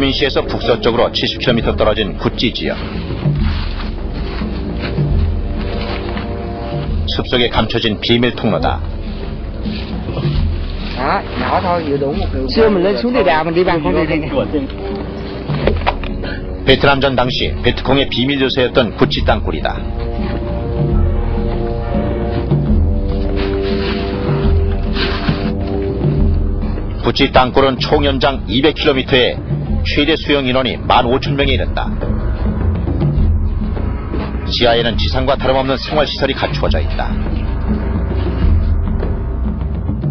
호치민시에서 북서쪽으로 70km 떨어진 구찌 지역. 숲속에 감춰진 비밀 통로다. 베트남전 당시 베트콩의 비밀 요새였던 구찌 땅굴이다. 구찌 땅굴은 총 연장 200km에 최대 수용 인원이 15,000명에 이른다. 지하에는 지상과 다름없는 생활시설이 갖추어져 있다.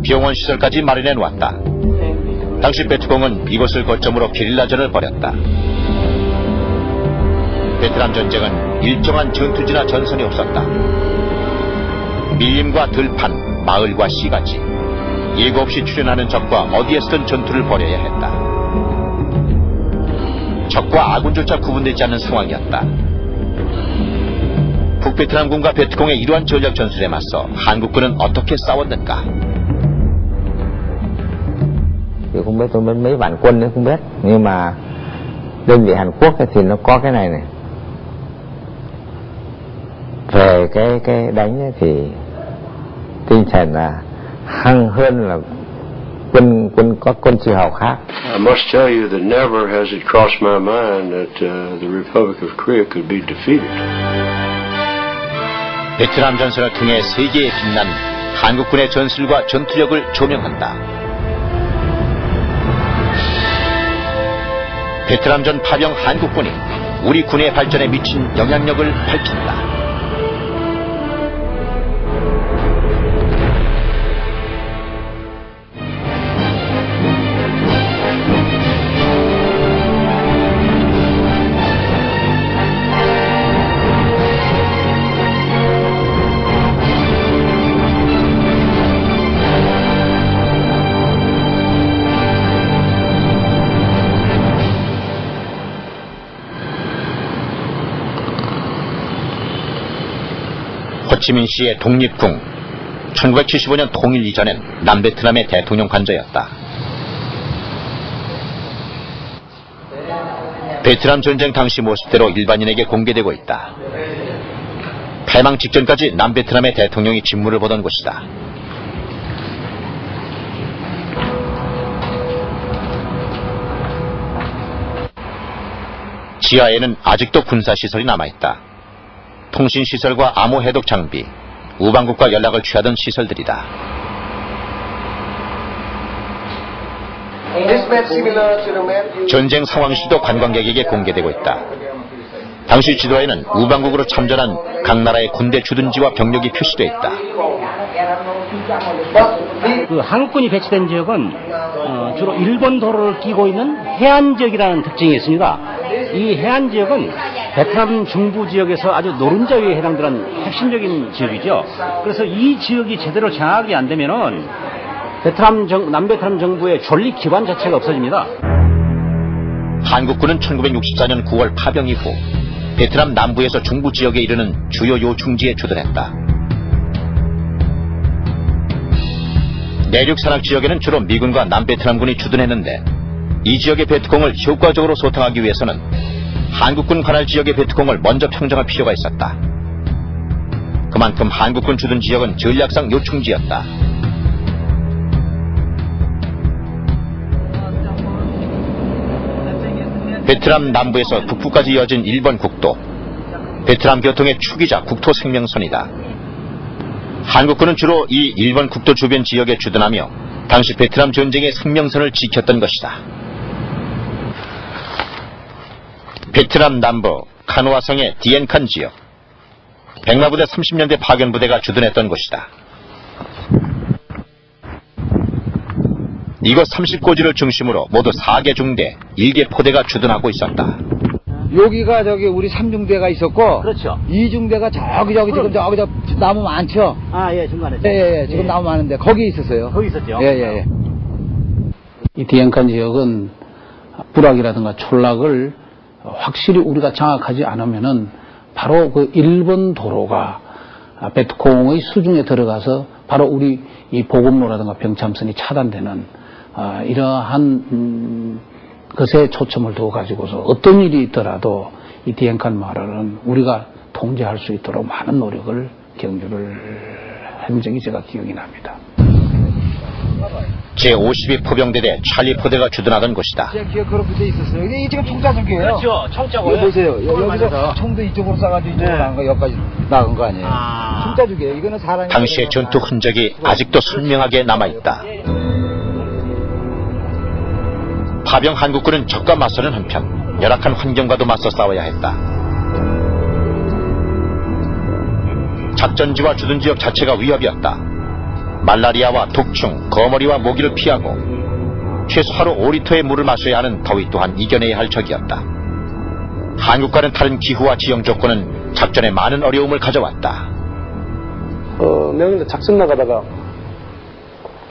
병원 시설까지 마련해 놓았다. 당시 베트콩은 이곳을 거점으로 게릴라전을 벌였다. 베트남 전쟁은 일정한 전투지나 전선이 없었다. 밀림과 들판, 마을과 시가지, 예고 없이 출현하는 적과 어디에서든 전투를 벌여야 했다. 적과 아군조차 구분되지 않는 상황이었다. 북베트남군과 베트콩의 이러한 전략 전술에 맞서 한국군은 어떻게 싸웠는가? Không biết tôi mấy vạn quân nữa không biết, nhưng mà đơn vị Hàn Quốc thì nó có cái này này. Về cái đánh thì tinh thần là hăng hơn là quân chư hầu khác. I must tell you that never has it crossed my mind that the Republic of Korea could be defeated. 베트남 전선을 통해 세계에 빛난 한국군의 전술과 전투력을 조명한다. 베트남전 파병 한국군이 우리 군의 발전에 미친 영향력을 밝힌다. 호치민시의 독립궁, 1975년 통일 이전엔 남베트남의 대통령 관저였다. 베트남 전쟁 당시 모습대로 일반인에게 공개되고 있다. 패망 직전까지 남베트남의 대통령이 직무를 보던 곳이다. 지하에는 아직도 군사시설이 남아있다. 통신시설과 암호 해독 장비, 우방국과 연락을 취하던 시설들이다. 전쟁 상황 시도 관광객에게 공개되고 있다. 당시 지도에는 우방국으로 참전한 각 나라의 군대 주둔지와 병력이 표시되어 있다. 그 한국군이 배치된 지역은 주로 일본 도로를 끼고 있는 해안 지역이라는 특징이 있습니다. 이 해안 지역은 베트남 중부 지역에서 아주 노른자 위에 해당되는 핵심적인 지역이죠. 그래서 이 지역이 제대로 장악이 안 되면은 남베트남 정부의 존립 기반 자체가 없어집니다. 한국군은 1964년 9월 파병 이후 베트남 남부에서 중부 지역에 이르는 주요 요충지에 주둔했다. 내륙 산악 지역에는 주로 미군과 남베트남군이 주둔했는데 이 지역의 베트콩을 효과적으로 소탕하기 위해서는 한국군 관할 지역의 베트콩을 먼저 평정할 필요가 있었다. 그만큼 한국군 주둔 지역은 전략상 요충지였다. 베트남 남부에서 북부까지 이어진 일본 국도, 베트남 교통의 축이자 국토 생명선이다. 한국군은 주로 이 일본 국도 주변 지역에 주둔하며 당시 베트남 전쟁의 생명선을 지켰던 것이다. 베트남 남부 카누아성의 디엔칸 지역, 백마부대 30년대 파견부대가 주둔했던 곳이다. 이곳 30고지를 중심으로 모두 4개 중대, 1개 포대가 주둔하고 있었다. 여기가 우리 3중대가 있었고, 그렇죠. 2중대가 지금 저기 나무 많죠? 아, 예, 중간에. 예, 지금 나무 많은데 거기 있었어요. 거기 있었죠. 예. 이 디엔칸 지역은 부락이라든가 촌락을 확실히 우리가 장악하지 않으면은 바로 그 일본 도로가 베트콩의 수중에 들어가서 바로 우리 이 보급로라든가 병참선이 차단되는 이러한 것에 초점을 두어 가지고서 어떤 일이 있더라도 이 디엔칸 마을은 우리가 통제할 수 있도록 많은 노력을 경주를 한 적이 제가 기억이 납니다. 제52 포병대대 찰리 포대가 주둔하던 곳이다. 제 기억 그런 붙어 있었어요. 이게 지금 총자석이에요. 그렇죠. 청자고요. 이거 보세요. 여기서 총도 이쪽으로 쏴가지고 이쪽으로 나간 거, 여기까지 나간 거 아니에요. 총자죽이에요. 이거는 사람이. 당시의 전투 흔적이 아직도 선명하게 남아있다. 파병 한국군은 적과 맞서는 한편 열악한 환경과도 맞서 싸워야 했다. 작전지와 주둔지역 자체가 위협이었다. 말라리아와 독충, 거머리와 모기를 피하고 최소 하루 5리터의 물을 마셔야 하는 더위 또한 이겨내야 할 적이었다. 한국과는 다른 기후와 지형 조건은 작전에 많은 어려움을 가져왔다. 내가 작전 나가다가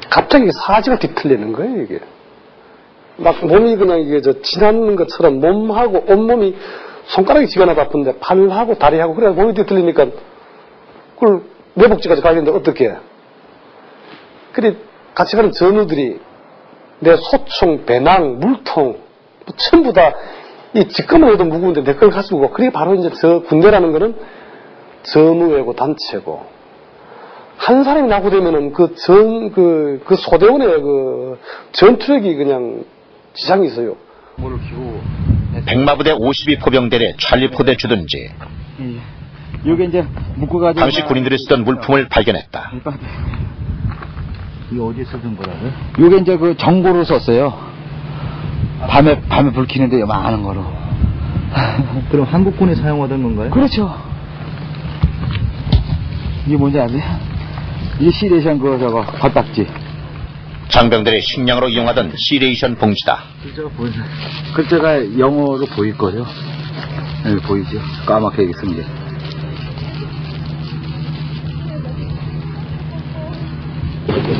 갑자기 사지가 뒤틀리는 거예요, 이게. 막 몸이 그냥 이게 지나는 것처럼 몸하고 온몸이 손가락이 쥐가 나도 아픈데 팔하고 다리하고 그래 몸이 뒤틀리니까 그걸 내복지까지 가야 되는데 어떻게 그래 같이 가는 전우들이 내 소총, 배낭, 물통 뭐 전부 다 이 직감만 해도 무거운데 내 걸 가지고 그게 바로 이제 저 군대라는 거는 전우회고 단체고 한 사람이 나고 되면은 그 소대원의 그 전투력이 그냥 지장이 있어요. 백마부대 52 포병대대 찰리 포대 주둔지. 요게 이제 묶어가지고. 당시 군인들이 쓰던 물품을 발견했다. 이거 어디에 쓰던 거라고요? 요게 이제 그 정보로 썼어요. 밤에 불 켜는데 많은 거로. 그럼 한국군이 사용하던 건가요? 그렇죠. 이게 뭔지 아세요? 이게 시레이션 저거 겉딱지. 장병들의 식량으로 이용하던 시레이션 봉지다. 글자가 보이세요? 글자가 영어로 보일 거죠? 여기 보이죠? 까맣게 쓴 게.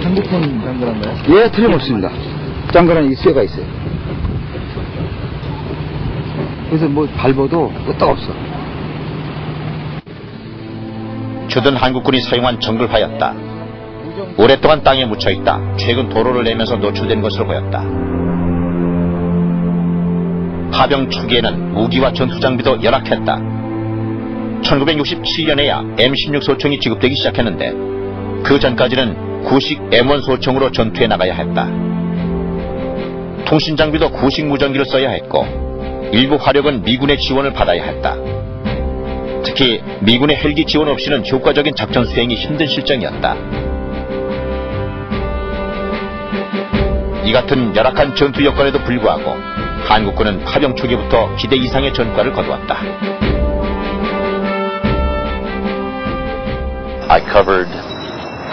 한국군 장갑인가요? 예, 틀림없습니다. 장갑은 이 쇠가 있어요. 그래서 뭐 밟아도 끄떡없어. 주둔 한국군이 사용한 정글화였다. 오랫동안 땅에 묻혀있다 최근 도로를 내면서 노출된 것으로 보였다. 파병 초기에는 무기와 전투장비도 열악했다. 1967년에야 M16 소총이 지급되기 시작했는데 그 전까지는 구식 M1 소총으로 전투에 나가야 했다. 통신장비도 구식 무전기를 써야 했고 일부 화력은 미군의 지원을 받아야 했다. 특히 미군의 헬기 지원 없이는 효과적인 작전 수행이 힘든 실정이었다. 이 같은 열악한 전투 여건에도 불구하고 한국군은 파병 초기부터 기대 이상의 전과를 거두었다. I covered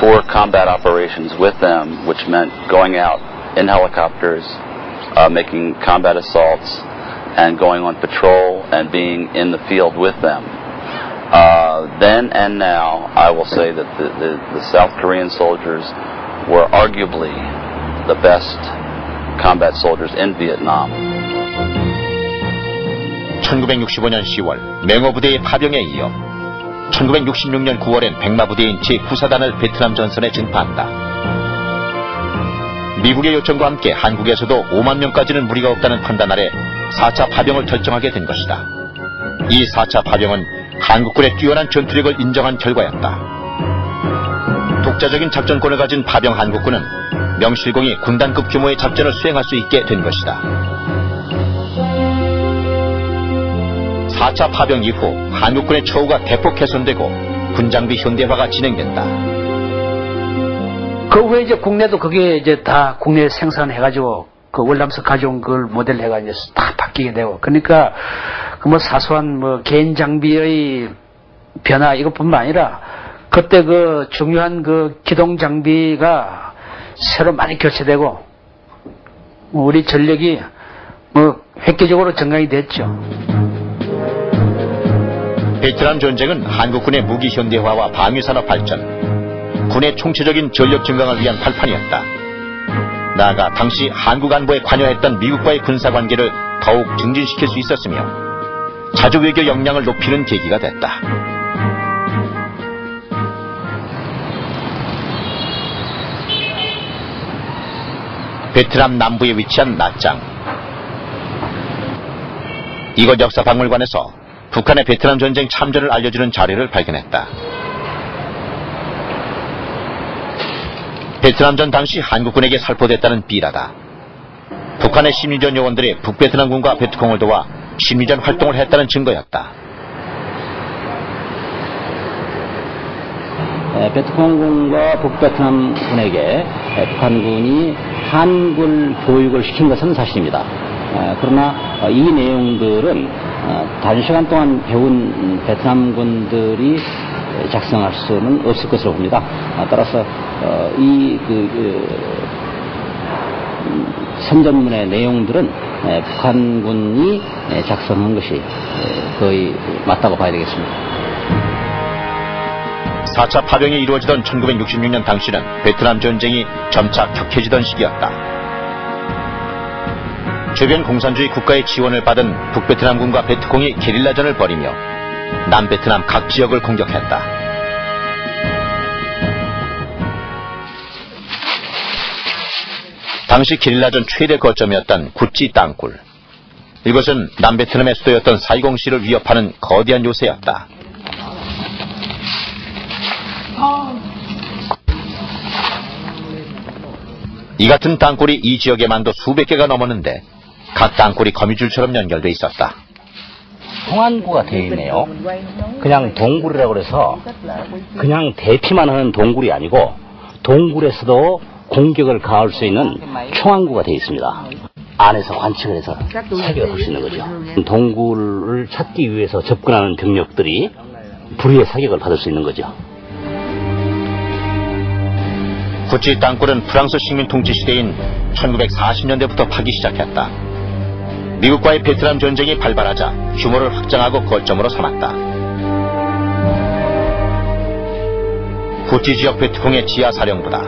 4 combat operations with them, which meant going out in helicopters, making combat assaults, and going on patrol and being in the field with them. Then and now, I will say that the South Korean soldiers were arguably the best combat soldiers in Vietnam. 1965년 10월 맹호부대의 파병에 이어 1966년 9월엔 백마부대인 제9사단을 베트남 전선에 증파한다. 미국의 요청과 함께 한국에서도 5만 명까지는 무리가 없다는 판단 아래 4차 파병을 결정하게 된 것이다. 이 4차 파병은 한국군의 뛰어난 전투력을 인정한 결과였다. 독자적인 작전권을 가진 파병 한국군은 명실공히 군단급 규모의 작전을 수행할 수 있게 된 것이다. 4차 파병 이후 한국군의 처우가 대폭 개선되고 군장비 현대화가 진행된다. 그 후에 이제 국내도 그게 이제 다 국내 생산해가지고 그 월남에서 가져온 걸 모델 해가지고 다 바뀌게 되고 그러니까 그 뭐 사소한 뭐 개인 장비의 변화 이것뿐만 아니라 그때 그 중요한 그 기동 장비가 새로 많이 교체되고 우리 전력이 뭐 획기적으로 증강이 됐죠. 베트남 전쟁은 한국군의 무기 현대화와 방위산업 발전, 군의 총체적인 전력 증강을 위한 발판이었다. 나아가 당시 한국 안보에 관여했던 미국과의 군사관계를 더욱 증진시킬 수 있었으며 자주 외교 역량을 높이는 계기가 됐다. 베트남 남부에 위치한 나짱. 이곳 역사박물관에서 북한의 베트남 전쟁 참전을 알려주는 자료를 발견했다. 베트남전 당시 한국군에게 살포됐다는 삐라다. 북한의 심리전 요원들이 북베트남군과 베트콩을 도와 심리전 활동을 했다는 증거였다. 베트콩군과 북베트남군에게 북한군이 한글 교육을 시킨 것은 사실입니다. 그러나 이 내용들은 단시간 동안 배운 베트남군들이 작성할 수는 없을 것으로 봅니다. 따라서 이 선전문의 내용들은 북한군이 작성한 것이 거의 맞다고 봐야 되겠습니다. 4차 파병이 이루어지던 1966년 당시는 베트남 전쟁이 점차 격해지던 시기였다. 주변 공산주의 국가의 지원을 받은 북베트남군과 베트콩이 게릴라전을 벌이며 남베트남 각 지역을 공격했다. 당시 게릴라전 최대 거점이었던 구찌 땅굴. 이것은 남베트남의 수도였던 사이공시를 위협하는 거대한 요새였다. 이 같은 땅굴이 이 지역에만도 수백 개가 넘었는데 각 땅굴이 거미줄처럼 연결돼 있었다. 송환구가 되어 있네요. 그냥 동굴이라고 해서 그냥 대피만 하는 동굴이 아니고 동굴에서도 공격을 가할 수 있는 총환구가 되어 있습니다. 안에서 관측을 해서 사격을 할 수 있는 거죠. 동굴을 찾기 위해서 접근하는 병력들이 불의의 사격을 받을 수 있는 거죠. 구찌 땅굴은 프랑스 식민 통치 시대인 1940년대부터 파기 시작했다. 미국과의 베트남 전쟁이 발발하자 규모를 확장하고 거점으로 삼았다. 구찌 지역 베트콩의 지하 사령부다.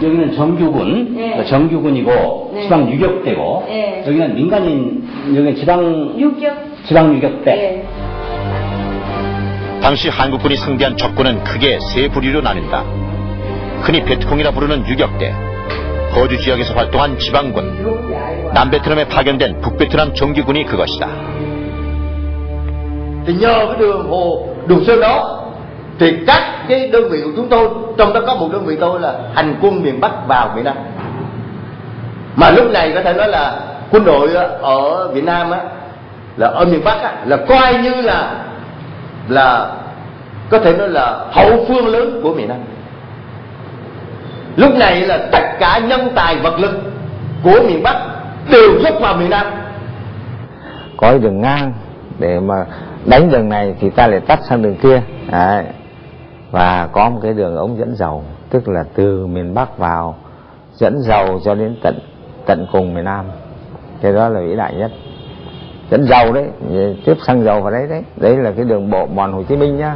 여기는 정규군, 네. 정규군이고 네. 지방 유격대고 네. 여기는 민간인, 여기는 지방 유격대. 네. 당시 한국군이 상대한 적군은 크게 세 부류로 나뉜다. 흔히 베트콩이라 부르는 유격대, 거주 지역에서 활동한 지방군, 남베트남에 파견된 북베트남 정규군이 그것이다. Thì nhờ cái đường Sơn đó thì các cái đơn vị của chúng tôi, trong đó có một đơn vị tôi là hành quân miền Bắc vào miền Nam. Mà lúc này có thể nói là quân đội ở Việt Nam á, là ở miền Bắc á, là coi như là có thể nói là hậu phương lớn của miền Nam. Lúc này là tất cả nhân tài vật lực của miền Bắc đều dốc vào miền Nam. Có cái đường ngang để mà đánh đường này thì ta lại tắt sang đường kia. Đấy. Và có một cái đường ống dẫn dầu, tức là từ miền Bắc vào dẫn dầu cho đến tận cùng miền Nam. Cái đó là vĩ đại nhất. Dẫn dầu đấy, tiếp xăng dầu vào đấy đấy. Đấy là cái đường bộ mòn Hồ Chí Minh nhá.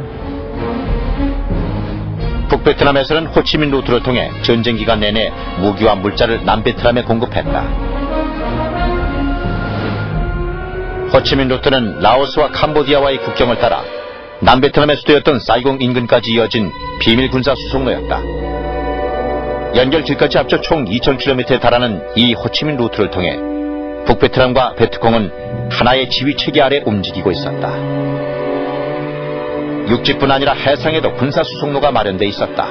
북베트남에서는 호치민 루트를 통해 전쟁 기간 내내 무기와 물자를 남베트남에 공급했다. 호치민 루트는 라오스와 캄보디아와의 국경을 따라 남베트남의 수도였던 사이공 인근까지 이어진 비밀 군사 수송로였다. 연결지까지 합쳐 총 2000km에 달하는 이 호치민 루트를 통해 북베트남과 베트콩은 하나의 지휘 체계 아래 움직이고 있었다. 육지뿐 아니라 해상에도 군사 수송로가 마련돼 있었다.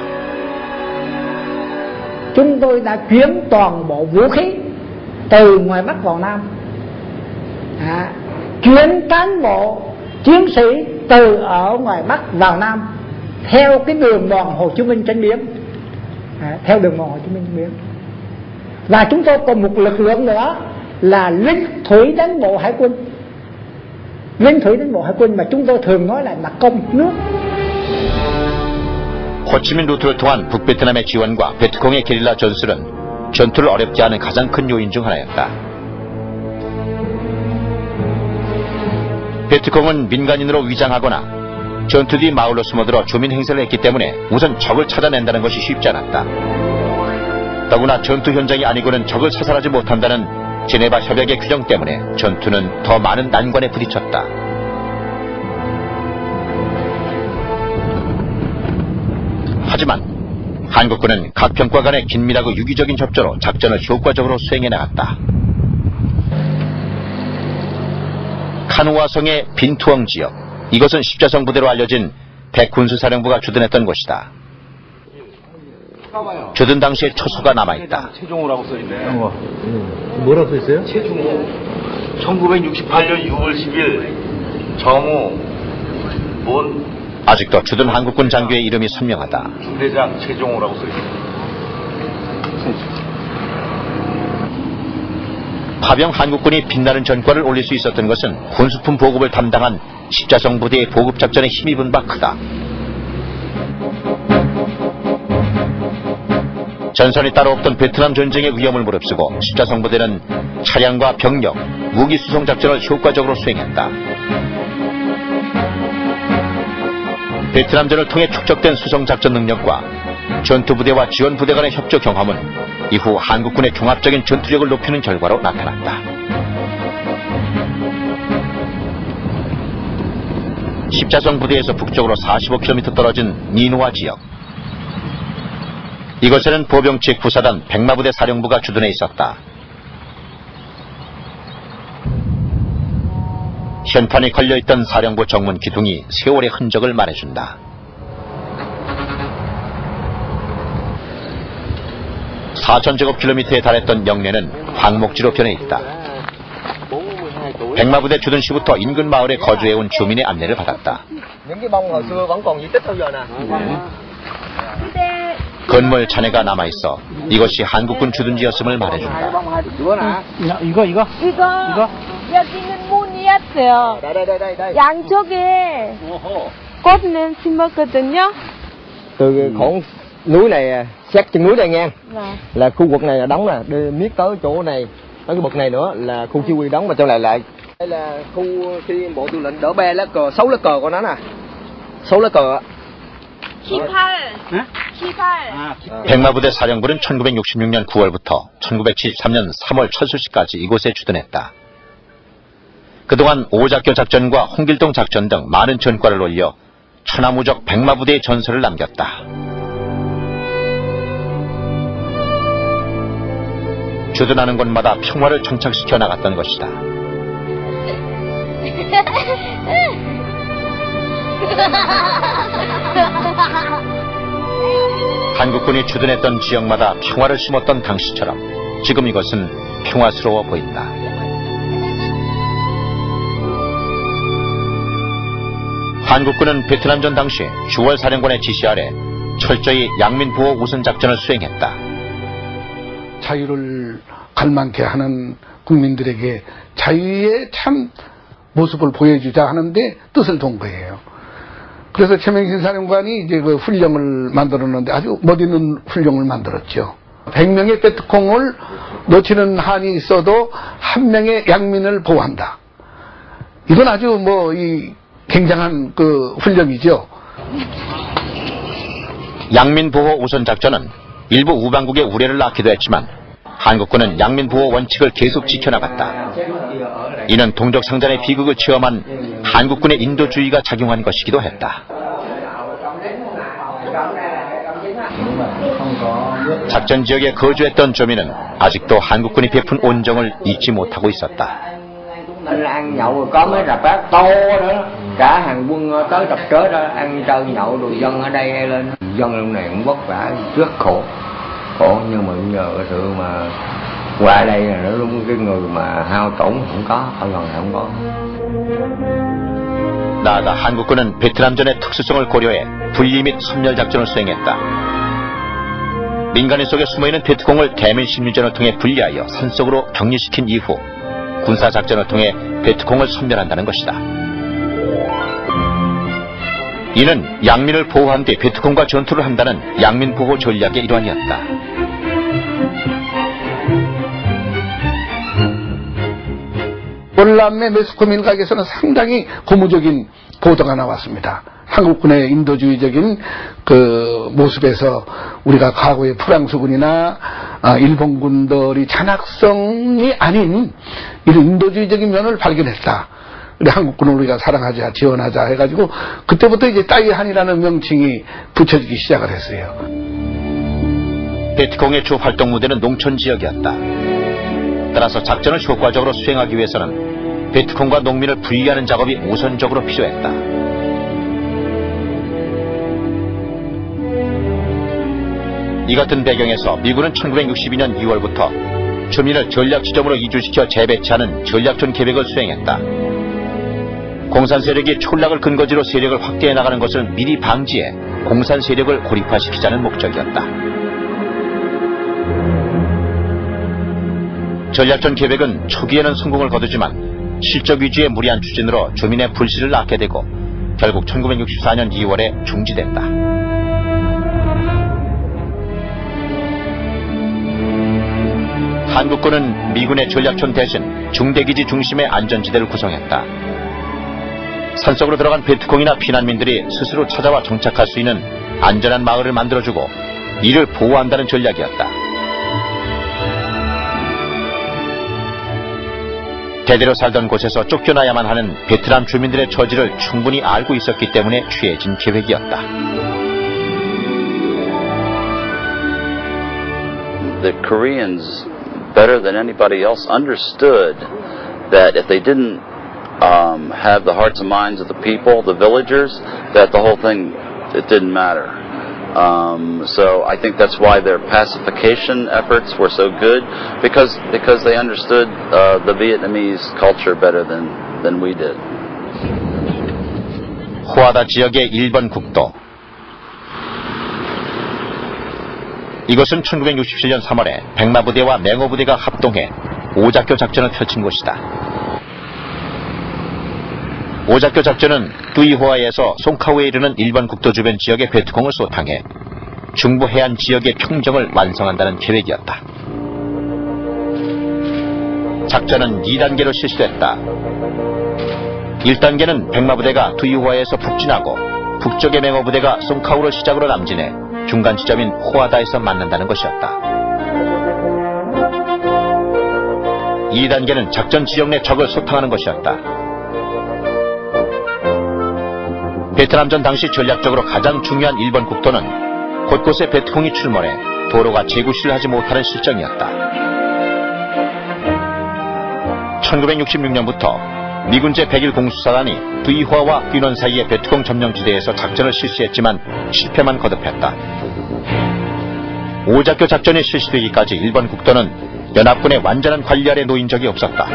Chúng tôi đã chuyển toàn bộ vũ khí từ ngoài Bắc vào Nam, chuyển cán bộ chiến sĩ từ ở ngoài Bắc vào Nam theo cái đường mòn Hồ Chí Minh trên biển, theo đường mòn Hồ Chí Minh trên biển. Và chúng tôi còn một lực lượng nữa là lính thủy đánh bộ hải quân. Lính thủy đánh bộ hải quân mà chúng tôi thường nói là công nước. 호치민 루트를 통한 북베트남의 지원과 베트콩의 게릴라 전술은 전투를 어렵게 하는 가장 큰 요인 중 하나였다. 베트콩은 민간인으로 위장하거나 전투 뒤 마을로 숨어들어 주민 행세를 했기 때문에 우선 적을 찾아낸다는 것이 쉽지 않았다. 더구나 전투 현장이 아니고는 적을 사살하지 못한다는 제네바 협약의 규정 때문에 전투는 더 많은 난관에 부딪혔다. 하지만 한국군은 각 병과 간의 긴밀하고 유기적인 협조로 작전을 효과적으로 수행해 나갔다. 산후화성의 빈투엉 지역. 이것은 십자성 부대로 알려진 백군수사령부가 주둔했던 곳이다. 주둔 당시의 초소가 남아있다. 최종호라고 써있네. 뭐라고 써있어요? 최종호. 1968년 6월 10일 정호 본 아직도 주둔 한국군 장교의 이름이 선명하다. 중대장 최종호라고 써있네. 파병 한국군이 빛나는 전과를 올릴 수 있었던 것은 군수품 보급을 담당한 십자성 부대의 보급 작전에 힘입은 바 크다. 전선이 따로 없던 베트남 전쟁의 위험을 무릅쓰고 십자성 부대는 차량과 병력, 무기 수송 작전을 효과적으로 수행했다. 베트남전을 통해 축적된 수송 작전 능력과 전투부대와 지원부대 간의 협조 경험은 이후 한국군의 종합적인 전투력을 높이는 결과로 나타났다. 십자성 부대에서 북쪽으로 45km 떨어진 니누아 지역. 이곳에는 보병 측 부사단 백마부대 사령부가 주둔해 있었다. 현판이 걸려있던 사령부 정문 기둥이 세월의 흔적을 말해준다. 4,000제곱킬로미터에 달했던 영내는 황목지로 변해 있다. 백마부대 주둔 시부터 인근 마을에 거주해온 주민의 안내를 받았다. 건물 잔해가 남아있어 이것이 한국군 주둔지였음을 말해준다. 이거? 여기는 문이었어요. 양쪽에 꽃은 심었거든요. Từ con núi này xét chân núi đây nha, là khu vực này là đóng nè, đi miết tới chỗ này, tới cái bậc này nữa là khu chỉ huy đóng, mà trong này lại đây là khu khi bộ tư lệnh đỡ 3 lá cờ, 6 lá cờ của nó nè, 6 lá cờ. 백마부대 사령부는 1966년 9월부터 1973년 3월 철수시까지 이곳에 주둔했다. 그동안 오작교 작전과 홍길동 작전 등 많은 전과를 올려 천하무적 백마부대의 전설을 남겼다. 주둔하는 곳마다 평화를 정착시켜 나갔던 것이다. 한국군이 주둔했던 지역마다 평화를 심었던 당시처럼 지금 이것은 평화스러워 보인다. 한국군은 베트남전 당시 주월 사령관의 지시 아래 철저히 양민보호 우선 작전을 수행했다. 자유를 갈망케 하는 국민들에게 자유의 참 모습을 보여주자 하는데 뜻을 둔 거예요. 그래서 최명신 사령관이 이제 그 훈령을 만들었는데 아주 멋있는 훈령을 만들었죠. 100명의 베트콩을 놓치는 한이 있어도 1명의 양민을 보호한다. 이건 아주 이 굉장한 그 훈령이죠. 양민보호 우선 작전은 일부 우방국의 우려를 낳기도 했지만 한국군은 양민보호 원칙을 계속 지켜나갔다. 이는 동족상잔의 비극을 체험한 한국군의 인도주의가 작용한 것이기도 했다. 작전 지역에 거주했던 조민은 아직도 한국군이 베푼 온정을 잊지 못하고 있었다. Ăn nhậu có mấy rạp bát to đó, cả hàng quân tới tập kết đó, ăn chơi nhậu rồi dân ở đây lên, dân lúc này cũng vất vả rất khổ, nhưng mà bây giờ cái sự mà qua đây là nó đúng cái người mà hao tổn không có, ở gần này không có. 나아가 한국군은 베트남전의 특수성을 고려해 분리 및 섬멸 작전을 수행했다. 민간인 속에 숨어있는 베트콩을 대밀심리전을 통해 분리하여 산속으로 격리시킨 이후 군사작전을 통해 베트콩을 섬멸한다는 것이다. 이는 양민을 보호한 뒤 베트콩과 전투를 한다는 양민보호 전략의 일환이었다. 월남의 메스코미 일각에서는 상당히 고무적인 보도가 나왔습니다. 한국군의 인도주의적인 그 모습에서 우리가 과거의 프랑스군이나 일본군들이 잔악성이 아닌 이런 인도주의적인 면을 발견했다. 우리 한국군을 우리가 사랑하자, 지원하자 해가지고 그때부터 이제 따이한이라는 명칭이 붙여지기 시작을 했어요. 베트콩의 주 활동 무대는 농촌 지역이었다. 따라서 작전을 효과적으로 수행하기 위해서는 베트콩과 농민을 분리하는 작업이 우선적으로 필요했다. 이 같은 배경에서 미군은 1962년 2월부터 주민을 전략 지점으로 이주시켜 재배치하는 전략촌 계획을 수행했다. 공산 세력이 촌락을 근거지로 세력을 확대해 나가는 것을 미리 방지해 공산 세력을 고립화시키자는 목적이었다. 전략촌 계획은 초기에는 성공을 거두지만 실적 위주의 무리한 추진으로 주민의 불씨를 낳게 되고 결국 1964년 2월에 중지됐다. 한국군은 미군의 전략촌 대신 중대기지 중심의 안전지대를 구성했다. 산속으로 들어간 베트콩이나 피난민들이 스스로 찾아와 정착할 수 있는 안전한 마을을 만들어주고 이를 보호한다는 전략이었다. 대대로 살던 곳에서 쫓겨나야만 하는 베트남 주민들의 처지를 충분히 알고 있었기 때문에 취해진 계획이었다. The Koreans, better than anybody else, understood that if they didn't have the hearts and minds of the people, the villagers, that the whole thing, it didn't matter. So I think that's why their pacification efforts were so good, because they understood the Vietnamese culture better than we did. 호아다 지역의 일본 국도. 이것은 1967년 3월에 백마부대와 맹호부대가 합동해 오작교 작전을 펼친 곳이다. 오작교 작전은 뚜이호아에서 송카우에 이르는 일본 국도 주변 지역의 베트콩을 소탕해 중부 해안 지역의 평정을 완성한다는 계획이었다. 작전은 2단계로 실시됐다. 1단계는 백마부대가 뚜이호아에서 북진하고 북쪽의 맹호부대가 송카우를 시작으로 남진해 중간 지점인 호아다에서 만난다는 것이었다. 2단계는 작전 지역 내 적을 소탕하는 것이었다. 베트남전 당시 전략적으로 가장 중요한 일본 국도는 곳곳에 베트콩이 출몰해 도로가 재구시를 하지 못하는 실정이었다. 1966년부터 미군 제101 공수사단이 뚜이호아와 귀넌 사이의 베트콩 점령지대에서 작전을 실시했지만 실패만 거듭했다. 오작교 작전이 실시되기까지 일본 국도는 연합군의 완전한 관리 아래 놓인 적이 없었다.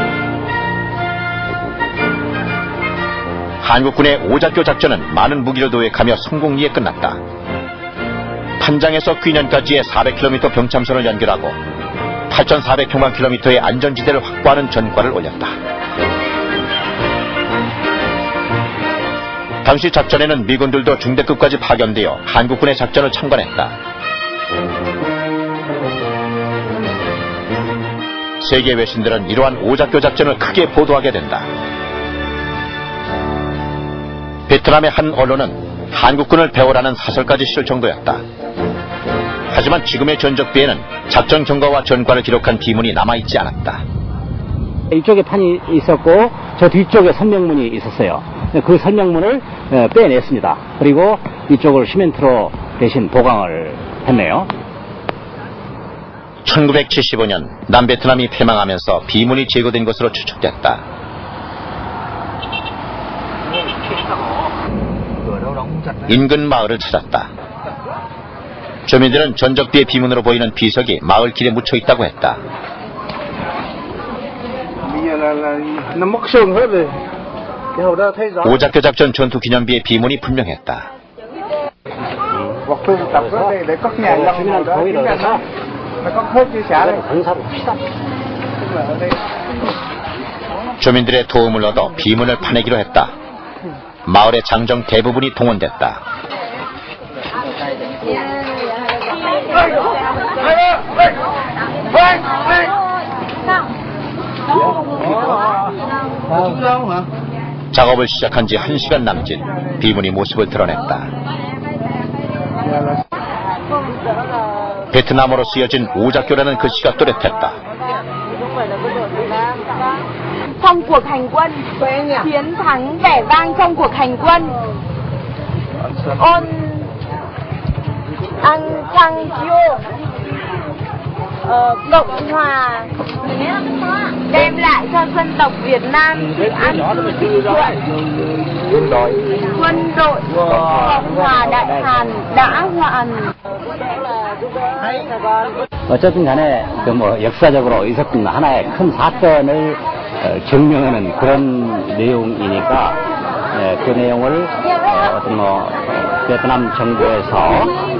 한국군의 오작교 작전은 많은 무기를 도획하며 성공리에 끝났다. 판장에서 귀년까지의 400km 병참선을 연결하고 8,400평방킬로미터의 안전지대를 확보하는 전과를 올렸다. 당시 작전에는 미군들도 중대급까지 파견되어 한국군의 작전을 참관했다. 세계 외신들은 이러한 오작교 작전을 크게 보도하게 된다. 베트남의 한 언론은 한국군을 배워라는 사설까지 실을 정도였다. 하지만 지금의 전적비에는 작전 경과와 전과를 기록한 비문이 남아있지 않았다. 이쪽에 판이 있었고 저 뒤쪽에 설명문이 있었어요. 그 설명문을 빼냈습니다. 그리고 이쪽을 시멘트로 대신 보강을 했네요. 1975년 남베트남이 패망하면서 비문이 제거된 것으로 추측됐다. 인근 마을을 찾았다. 주민들은 전적비의 비문으로 보이는 비석이 마을 길에 묻혀 있다고 했다. 오작교 작전 전투 기념비의 비문이 분명했다. 주민들의 도움을 얻어 비문을 파내기로 했다. 마을의 장정 대부분이 동원됐다. 작업을 시작한 지 1시간 남짓 비문이 모습을 드러냈다. 베트남어로 쓰여진 오작교라는 글씨가 또렷했다. Trong cuộc hành quân, chiến thắng vẻ vang trong cuộc hành quân. On An Chang Chiu. Cộng hòa đem lại cho dân tộc Việt Nam sự an cư thịnh vượng. Quân đội Cộng hòa Đại Hàn đã hoàn. 어쨌든 간에 그 뭐 역사적으로 있었던 하나의 큰 사건을 증명하는 그런 내용이니까 그 내용을 어떤 뭐 베트남 정부에서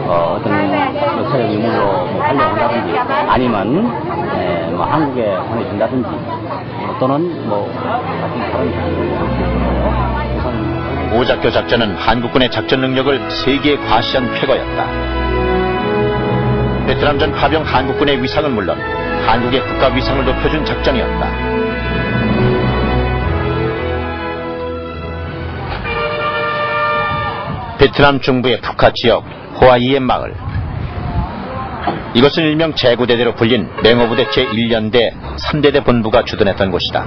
어떤 역사적 유물로 활용한다든지 아니면 뭐 한국에 보내준다든지 또는 뭐 오작교 작전은 한국군의 작전 능력을 세계에 과시한 쾌거였다. 베트남전 파병 한국군의 위상은 물론 한국의 국가 위상을 높여준 작전이었다. 베트남 중부의 푸카 지역 호아이엠 마을. 이것은 일명 제구대대로 불린 맹호부대 제1연대 3대대 본부가 주둔했던 곳이다.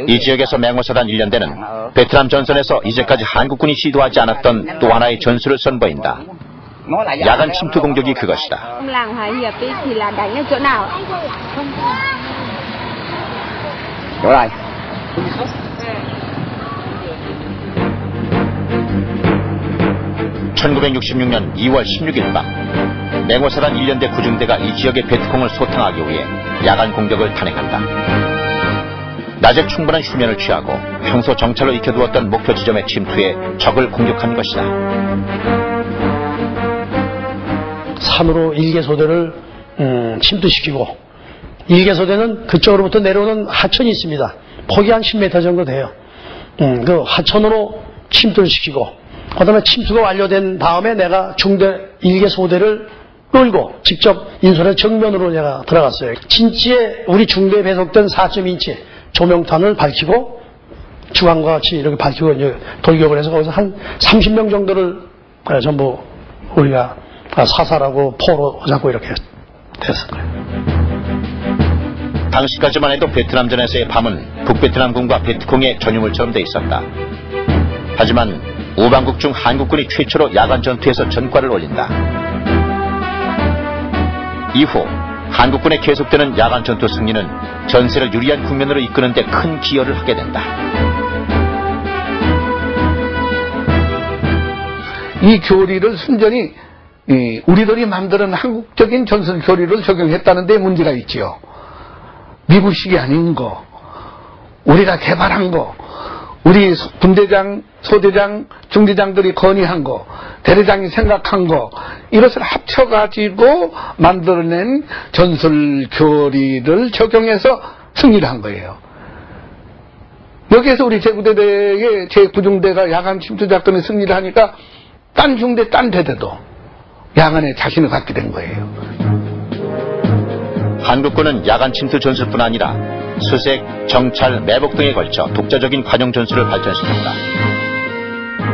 이 지역에서 맹호사단 1년대는 베트남 전선에서 이제까지 한국군이 시도하지 않았던 또 하나의 전술을 선보인다. 야간 침투 공격이 그것이다. Làng Hòa Hiệp thì là đánh ở chỗ nào? chỗ này 1966년 2월 16일 밤 맹호사단 1년대 구중대가 이 지역의 베트콩을 소탕하기 위해 야간 공격을 단행한다. 낮에 충분한 휴면을 취하고 평소 정찰로 익혀두었던 목표 지점에 침투해 적을 공격한 것이다. 산으로 일개소대를 침투시키고 일개소대는 그쪽으로부터 내려오는 하천이 있습니다. 폭이 한 10m 정도 돼요. 그 하천으로 침투를 시키고 그 다음에 침투가 완료된 다음에 내가 중대 일개소대를 끌고 직접 인솔의 정면으로 내가 들어갔어요. 진지에 우리 중대에 배속된 4.2인치 조명탄을 밝히고 주황과 같이 이렇게 밝히고 이제 돌격을 해서 거기서 한 30명 정도를 전부 우리가 사살하고 포로 잡고 이렇게 됐어요. 당시까지만 해도 베트남전에서의 밤은 북베트남군과 베트콩의 전유물처럼 돼 있었다. 하지만 우방국 중 한국군이 최초로 야간 전투에서 전과를 올린다. 이후 한국군의 계속되는 야간 전투 승리는 전세를 유리한 국면으로 이끄는 데 큰 기여를 하게 된다. 이 교리를 순전히 우리들이 만드는 한국적인 전술 교리를 적용했다는 데 문제가 있지요. 미국식이 아닌 거, 우리가 개발한 거, 우리 분대장, 소대장, 중대장들이 건의한 거, 대대장이 생각한 거, 이것을 합쳐가지고 만들어낸 전술 교리를 적용해서 승리를 한 거예요. 여기에서 우리 제구대대의 제9중대가 야간 침투 작전에 승리를 하니까 딴 중대, 딴 대대도 야간에 자신을 갖게 된 거예요. 한국군은 야간 침투 전술뿐 아니라 수색, 정찰, 매복 등에 걸쳐 독자적인 관용 전술을 발전시켰다.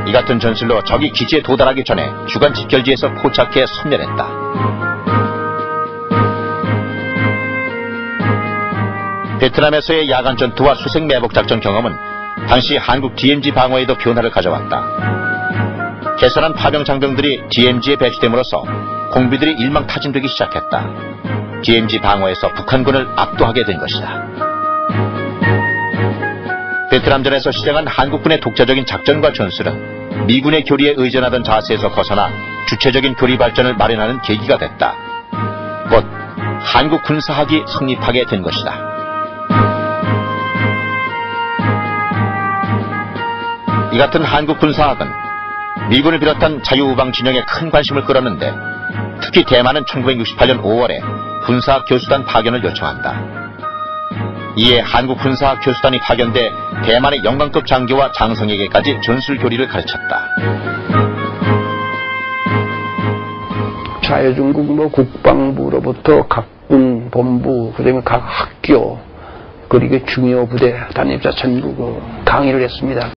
이 같은 전술로 적이 기지에 도달하기 전에 주간 집결지에서 포착해 섬멸했다. 베트남에서의 야간 전투와 수색 매복 작전 경험은 당시 한국 DMZ 방어에도 변화를 가져왔다. 개선한 파병 장병들이 DMZ에 배치됨으로써 공비들이 일망타진되기 시작했다. DMZ 방어에서 북한군을 압도하게 된 것이다. 베트남전에서 시작한 한국군의 독자적인 작전과 전술은 미군의 교리에 의존하던 자세에서 벗어나 주체적인 교리 발전을 마련하는 계기가 됐다. 곧 한국 군사학이 성립하게 된 것이다. 이 같은 한국 군사학은 미군을 비롯한 자유우방 진영에 큰 관심을 끌었는데 특히 대만은 1968년 5월에 군사학 교수단 파견을 요청한다. 이에 한국 군사학 교수단이 파견돼 대만의 영광급 장교와 장성에게까지 전술 교리를 가르쳤다. 자유중국 국방부로부터 각군 본부, 그다음에 각 학교, 그리고 중요 부대 단입자 전부 강의를 했습니다.